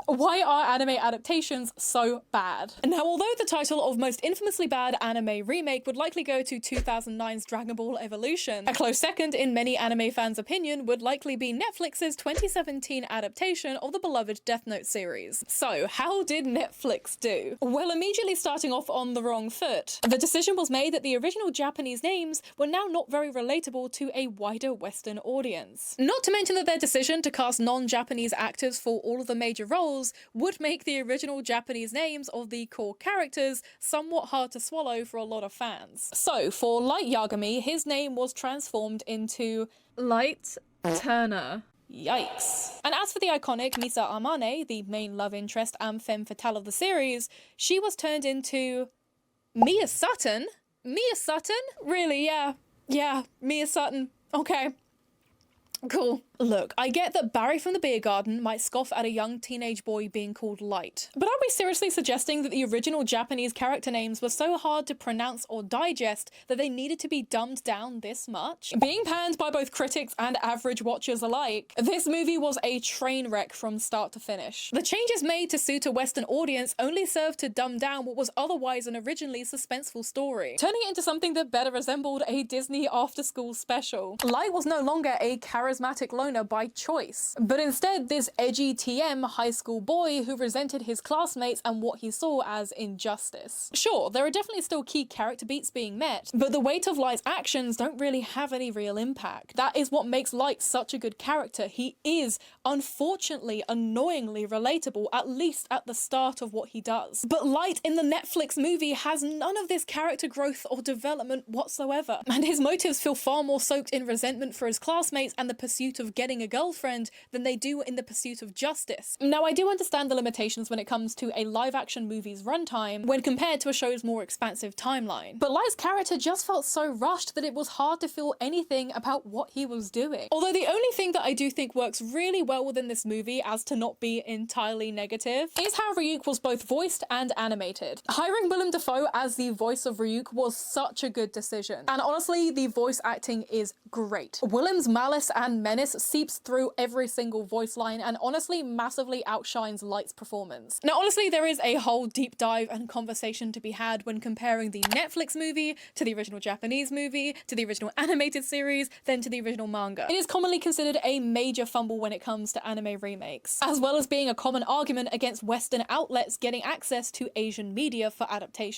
Why are anime adaptations so bad? Now, although the title of most infamously bad anime remake would likely go to 2009's Dragon Ball Evolution, a close second in many anime fans' opinion would likely be Netflix's 2017 adaptation of the beloved Death Note series. So, how did Netflix do? Well, immediately starting off on the wrong foot. The decision was made that the original Japanese names were now not very relatable to a wider Western audience. Not to mention that their decision to cast non-Japanese actors for all of the major roles would make the original Japanese names of the core characters somewhat hard to swallow for a lot of fans. So, for Light Yagami, his name was transformed into Light Turner. Yikes. And as for the iconic Misa Amane, the main love interest and femme fatale of the series, she was turned into Mia Sutton? Mia Sutton? Really, yeah, Mia Sutton. Okay. Cool. Look, I get that Barry from the Beer Garden might scoff at a young teenage boy being called Light, but are we seriously suggesting that the original Japanese character names were so hard to pronounce or digest that they needed to be dumbed down this much? Being panned by both critics and average watchers alike, this movie was a train wreck from start to finish. The changes made to suit a Western audience only served to dumb down what was otherwise an originally suspenseful story, turning it into something that better resembled a Disney after-school special. Light was no longer a charismatic loner by choice, but instead this edgy TM high school boy who resented his classmates and what he saw as injustice. Sure, there are definitely still key character beats being met, but the weight of Light's actions don't really have any real impact. That is what makes Light such a good character. He is, unfortunately, annoyingly relatable, at least at the start of what he does. But Light in the Netflix movie has none of this character growth or development whatsoever, and his motives feel far more soaked in resentment for his classmates and the pursuit of getting a girlfriend than they do in the pursuit of justice. Now, I do understand the limitations when it comes to a live-action movie's runtime when compared to a show's more expansive timeline, but Light's character just felt so rushed that it was hard to feel anything about what he was doing. Although the only thing that I do think works really well within this movie, as to not be entirely negative, is how Ryuk was both voiced and animated. Hiring Willem Dafoe as the voice of Ryuk was such a good decision, and honestly, the voice acting is great. Willem's malice and menace seeps through every single voice line and honestly massively outshines Light's performance. Now, honestly, there is a whole deep dive and conversation to be had when comparing the Netflix movie to the original Japanese movie, to the original animated series, then to the original manga. It is commonly considered a major fumble when it comes to anime remakes, as well as being a common argument against Western outlets getting access to Asian media for adaptation.